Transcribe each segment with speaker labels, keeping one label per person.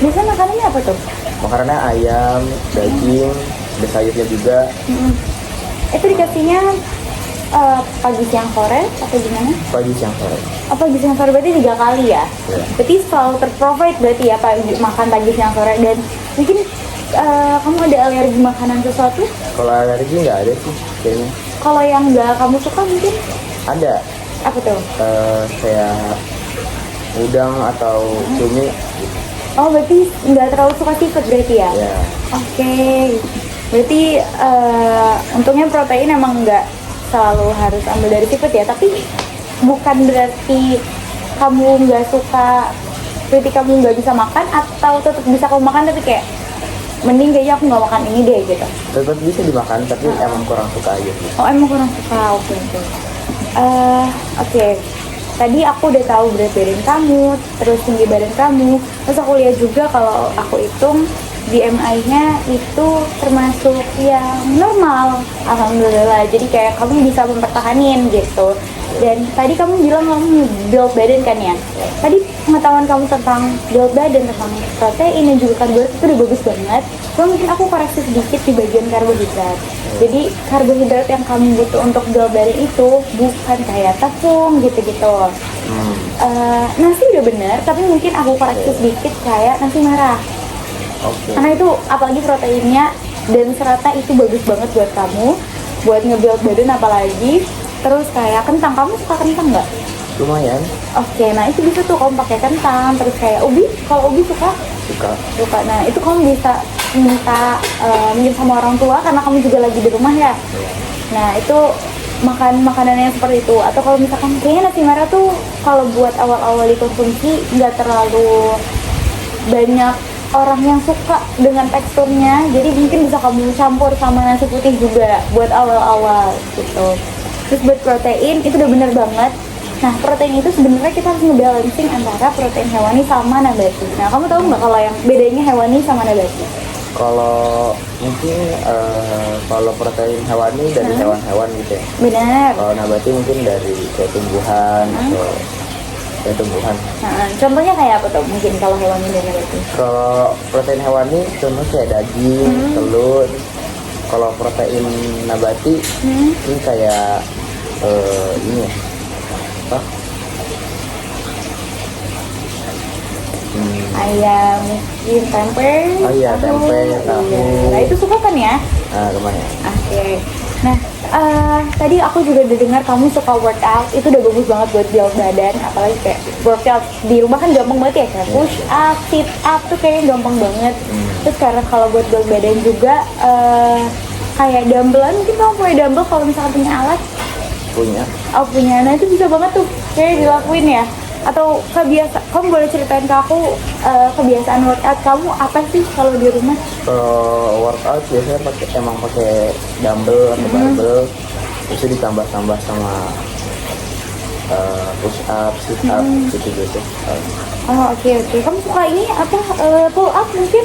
Speaker 1: Biasanya makanannya apa tuh?
Speaker 2: Makanannya ayam, daging, ada sayurnya juga.
Speaker 1: Itu dikasihnya pagi siang sore atau gimana?
Speaker 2: Pagi siang sore.
Speaker 1: Oh, pagi siang sore berarti 3 kali ya?
Speaker 2: Iya.
Speaker 1: Berarti selalu terprovide berarti ya makan pagi siang sore. Dan mungkin kamu ada alergi makanan sesuatu?
Speaker 2: Kalau alergi nggak ada sih kayaknya.
Speaker 1: Kalau yang nggak kamu suka mungkin?
Speaker 2: Ada.
Speaker 1: Apa tuh?
Speaker 2: Kayak udang atau cumi.
Speaker 1: Oh, berarti nggak terlalu suka seafood berarti ya?
Speaker 2: Ya.
Speaker 1: Oke. Berarti untungnya protein emang nggak selalu harus ambil dari seafood ya, tapi bukan berarti kamu nggak suka, berarti kamu nggak bisa makan atau tetap bisa kamu makan tapi kayak mending kayaknya aku nggak makan ini deh gitu.
Speaker 2: Tetap bisa dimakan tapi emang kurang suka aja sih.
Speaker 1: Oh, emang kurang suka. Oke. Oke. Tadi aku udah tahu berat badan kamu, terus tinggi badan kamu. Terus aku lihat juga kalau aku hitung BMI-nya itu termasuk yang normal, alhamdulillah. Jadi kayak kamu bisa mempertahanin gitu. Dan tadi kamu bilang kamu build badan kan ya? Tadi pengetahuan kamu tentang build badan, tentang protein dan juga karbohidrat itu udah bagus banget. Cuma mungkin aku koreksi sedikit di bagian karbohidrat. Jadi karbohidrat yang kamu butuh untuk build badan itu bukan kayak tepung gitu-gitu. Nasi udah bener, tapi mungkin aku koreksi sedikit kayak nasi merah. Karena itu apalagi proteinnya dan seratnya itu bagus banget buat kamu, buat nge-build badan apalagi. Terus kayak kentang, kamu suka kentang nggak?
Speaker 2: Lumayan.
Speaker 1: Oke, nah itu bisa tuh kamu pakai kentang. Terus kayak ubi, kalau ubi suka? Suka. Nah itu kamu bisa minta minjem sama orang tua karena kamu juga lagi di rumah ya. Nah itu makan makanan yang seperti itu. Atau kalau misalkan kayaknya nasi merah tuh kalau buat awal-awal dikonsumsi nggak terlalu banyak orang yang suka dengan teksturnya, jadi mungkin bisa kamu campur sama nasi putih juga buat awal-awal gitu. Terus buat protein itu udah bener banget. Nah protein itu sebenarnya kita harus ngebalancing antara protein hewani sama nabati. Nah kamu tahu nggak kalau yang bedanya hewani sama nabati?
Speaker 2: Kalau mungkin kalau protein hewani dari hewan-hewan gitu ya.
Speaker 1: Benar.
Speaker 2: Kalau nabati mungkin dari kayak tumbuhan atau kayak tumbuhan.
Speaker 1: Contohnya kayak apa tuh mungkin kalau hewani dan nabati?
Speaker 2: Kalau protein hewani contohnya kayak daging, telur. Kalau protein nabati ini kayak ini ya, apa?
Speaker 1: Ayam, mungkin tempe.
Speaker 2: Oh iya, tempe, tahu.
Speaker 1: Nah itu suka kan ya?
Speaker 2: Lumayan.
Speaker 1: Oke. Nah tadi aku juga udah dengar kamu suka workout, itu udah bagus banget buat build badan. Apalagi kayak workout di rumah kan gampang banget ya, kayak push up, sit up tuh kayaknya gampang banget. Terus karena kalau buat build badan juga kayak dumbbellan, mungkin kamu punya dumbbell kalau misalkan punya alat?
Speaker 2: Punya.
Speaker 1: Oh punya, nah itu bisa banget tuh kayak dilakuin ya. Atau kamu boleh ceritain ke aku kebiasaan workout kamu apa sih kalau di rumah?
Speaker 2: Kalau workout biasanya pakai dumbbell atau barbell, terus ditambah-tambah sama push up, sit up gitu.
Speaker 1: Oh oke. Kamu suka ini apa pull up mungkin?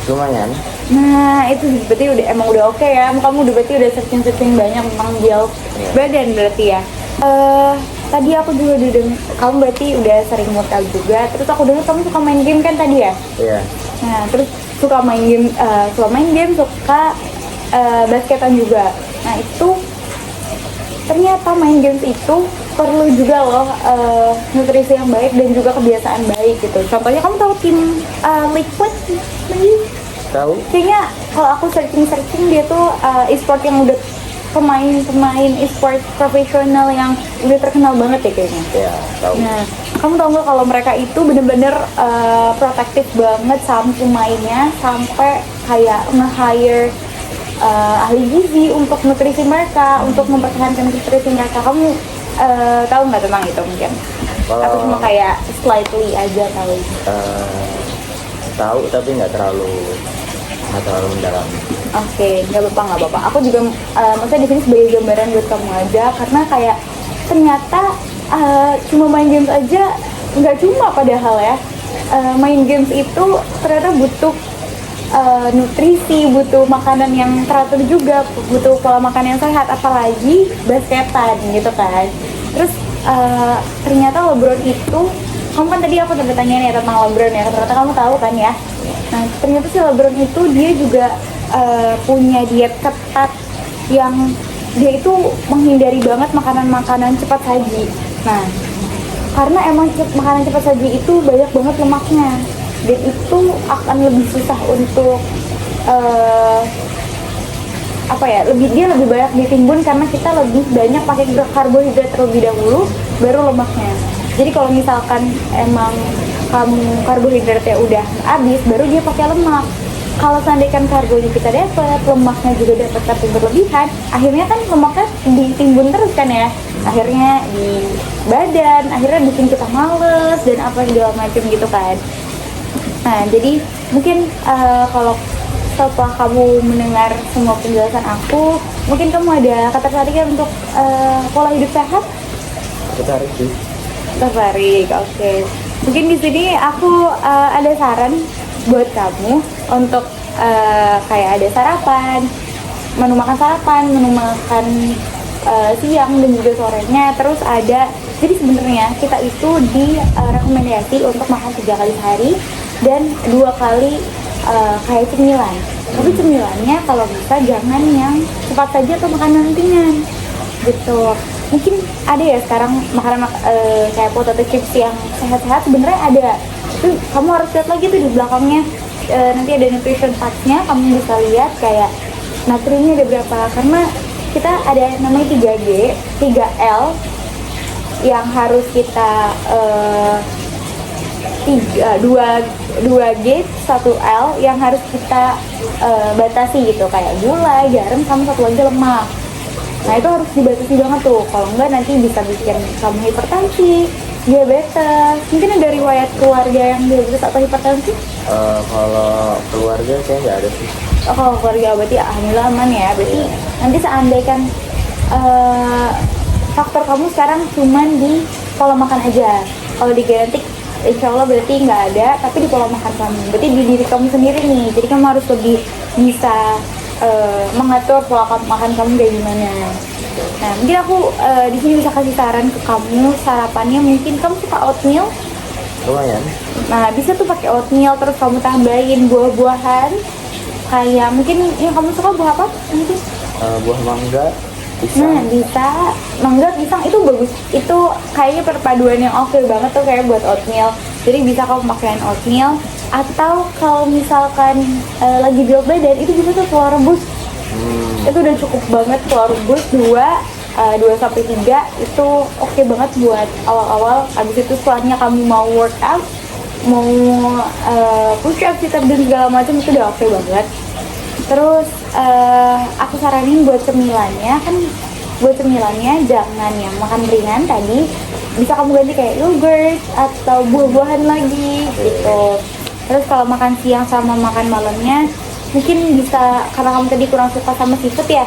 Speaker 2: Lumayan.
Speaker 1: Nah itu berarti emang udah oke ya. Kamu berarti udah searching banyak tentang build badan berarti ya. Tadi aku juga kamu berarti udah sering workout juga. Terus aku dengar kamu suka main game kan tadi ya?
Speaker 2: Iya.
Speaker 1: Nah terus suka main game, suka basketan juga. Nah itu ternyata main games itu perlu juga loh nutrisi yang baik dan juga kebiasaan baik gitu. Contohnya kamu tahu tim Liquid lagi?
Speaker 2: Tahu?
Speaker 1: Kayaknya kalau aku searching dia tuh e-sport yang udah pemain e-sport profesional yang udah terkenal banget ya kayaknya.
Speaker 2: Iya, tahu.
Speaker 1: Nah, kamu tahu nggak kalau mereka itu bener-bener protektif banget sama pemainnya sampai kayak nge-hire ahli gizi untuk nutrisi mereka, untuk mempertahankan nutrisi mereka. Kamu tahu nggak tentang itu mungkin? Aku cuma kayak slightly aja tahu.
Speaker 2: Tahu tapi nggak terlalu mendalam.
Speaker 1: Oke, nggak apa-apa. Aku juga maksudnya di sini sebagai gambaran buat kamu aja, karena kayak ternyata cuma main games aja nggak cuma padahal ya. Main games itu ternyata butuh nutrisi, butuh makanan yang teratur juga, butuh pola makan yang sehat, apalagi basketan gitu kan. Terus ternyata LeBron itu kamu kan tadi aku tanda tanya nih tentang LeBron ya, ternyata kamu tahu kan ya. Nah ternyata si LeBron itu dia juga punya diet ketat yang dia itu menghindari banget makanan-makanan cepat saji. Nah karena emang makanan cepat saji itu banyak banget lemaknya dan itu akan lebih susah untuk dia lebih banyak ditimbun karena kita lebih banyak pakai karbohidrat terlebih dahulu baru lemaknya. Jadi kalau misalkan emang kamu karbohidratnya udah habis baru dia pakai lemak. Kalau seandainya karbonya kita dapat, lemaknya juga dapat tapi berlebihan, akhirnya kan lemaknya ditimbun terus kan ya. Akhirnya di badan, akhirnya bikin kita males dan apa segala macam gitu kan. Nah, jadi mungkin kalau setelah kamu mendengar semua penjelasan aku, mungkin kamu ada ketertarikan untuk pola hidup sehat?
Speaker 2: Tertarik sih.
Speaker 1: Tertarik, oke. Mungkin di sini aku ada saran buat kamu untuk kayak ada sarapan, menu makan sarapan, menu makan siang dan juga sorenya. Terus ada, jadi sebenarnya kita itu direkomendasi untuk makan 3 kali sehari dan 2 kali kayak cemilan. Tapi cemilannya kalau bisa jangan yang cepat saja atau makanan ringan gitu. Mungkin ada ya sekarang makanan kayak potato chips yang sehat-sehat, sebenarnya ada. Itu kamu harus lihat lagi tuh di belakangnya, nanti ada nutrition facts-nya, kamu bisa lihat kayak natriumnya ada berapa, karena kita ada namanya 3G, 3L yang harus kita 2G, 1L yang harus kita batasi gitu, kayak gula, garam, sama satu lagi lemak. Nah itu harus dibatasi banget tuh, kalau enggak nanti bisa bikin kamu hipertensi, diabetes. Mungkin ada riwayat keluarga yang diabetes atau hipertensi?
Speaker 2: Kalau keluarga saya nggak ada sih.
Speaker 1: Oh, kalau keluarga berarti alhamdulillah aman ya. Berarti nanti seandainya faktor kamu sekarang cuman di pola makan aja. Kalau di genetik insya Allah berarti nggak ada, tapi di pola makan kamu. Berarti di diri kamu sendiri nih. Jadi kamu harus lebih bisa mengatur pola makan kamu kayak gimana. Nah, mungkin aku di sini bisa kasih saran ke kamu sarapannya. Mungkin kamu suka oatmeal?
Speaker 2: Lumayan.
Speaker 1: Nah, bisa tuh pakai oatmeal terus kamu tambahin buah-buahan. Kayak mungkin yang kamu suka buah apa? Mungkin
Speaker 2: Buah mangga, pisang.
Speaker 1: Nah, bisa mangga, pisang itu bagus. Itu kayaknya perpaduan yang oke banget tuh kayak buat oatmeal. Jadi bisa kamu pakaiin oatmeal atau kalau misalkan lagi berat badan itu bisa tuh telur rebus. Itu udah cukup banget, telur rebus 2 sampai 3 itu oke banget buat awal-awal. Abis itu setelahnya kamu mau workout, mau push up, sit up dan segala macam itu udah oke banget. Terus aku saranin buat cemilannya kan, buat cemilannya jangan yang makan ringan tadi, bisa kamu ganti kayak yogurt atau buah-buahan lagi gitu. Terus kalau makan siang sama makan malamnya mungkin bisa, karena kamu tadi kurang suka sama seafood ya.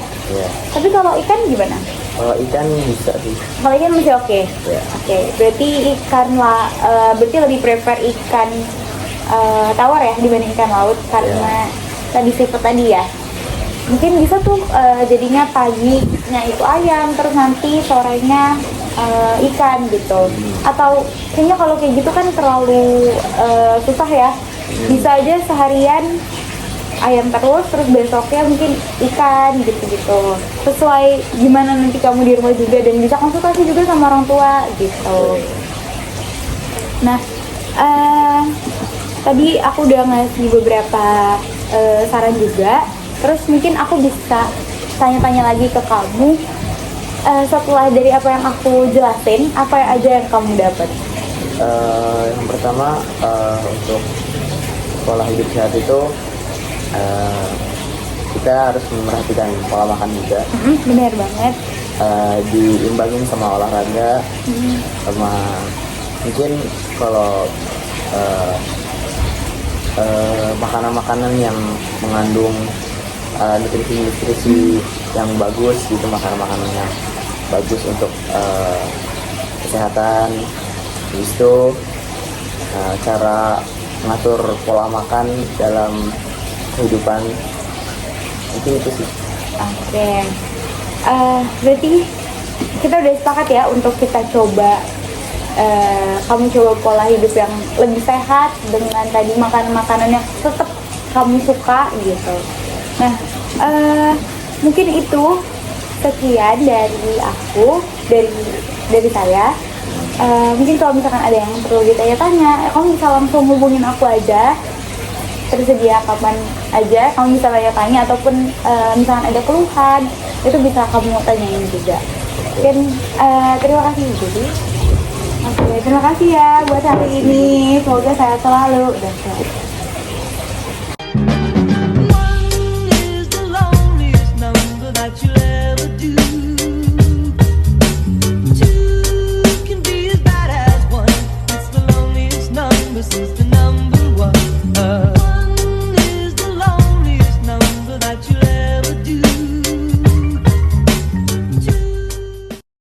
Speaker 1: Tapi kalau ikan gimana?
Speaker 2: Kalau ikan bisa sih.
Speaker 1: Kalau ikan masih oke. Oke, berarti ikan lah, berarti lebih prefer ikan tawar ya dibanding ikan laut karena tadi seafood tadi ya. Mungkin bisa tuh jadinya paginya itu ayam, terus nanti sorenya ikan gitu. Atau kayaknya kalau kayak gitu kan terlalu susah ya. Bisa aja seharian ayam terus besoknya mungkin ikan gitu-gitu. Sesuai gimana nanti kamu di rumah juga, dan bisa konsultasi juga sama orang tua gitu. Nah, tadi aku udah ngasih beberapa saran juga. Terus mungkin aku bisa tanya-tanya lagi ke kamu setelah dari apa yang aku jelasin, apa aja yang kamu dapat?
Speaker 2: Yang pertama untuk pola hidup sehat itu kita harus memperhatikan pola makan juga.
Speaker 1: Benar banget.
Speaker 2: Diimbangin sama olahraga, sama mungkin kalau makanan-makanan yang mengandung nutrisi yang bagus gitu, makanan-makanan yang bagus untuk kesehatan. Itu cara mengatur pola makan dalam kehidupan, mungkin itu sih.
Speaker 1: Oke. Berarti kita udah sepakat ya untuk kita coba kamu coba pola hidup yang lebih sehat dengan tadi makanan-makanan yang tetap kamu suka gitu. Nah, mungkin itu sekian dari aku, dari saya. Mungkin kalau misalkan ada yang perlu ditanya-tanya, kamu bisa langsung hubungin aku aja, tersedia kapan aja kamu bisa tanya-tanya, ataupun misalkan ada keluhan itu bisa kamu tanyain juga. Mungkin terima kasih jadi. Oke, terima kasih ya buat hari ini, semoga sehat selalu. Udah.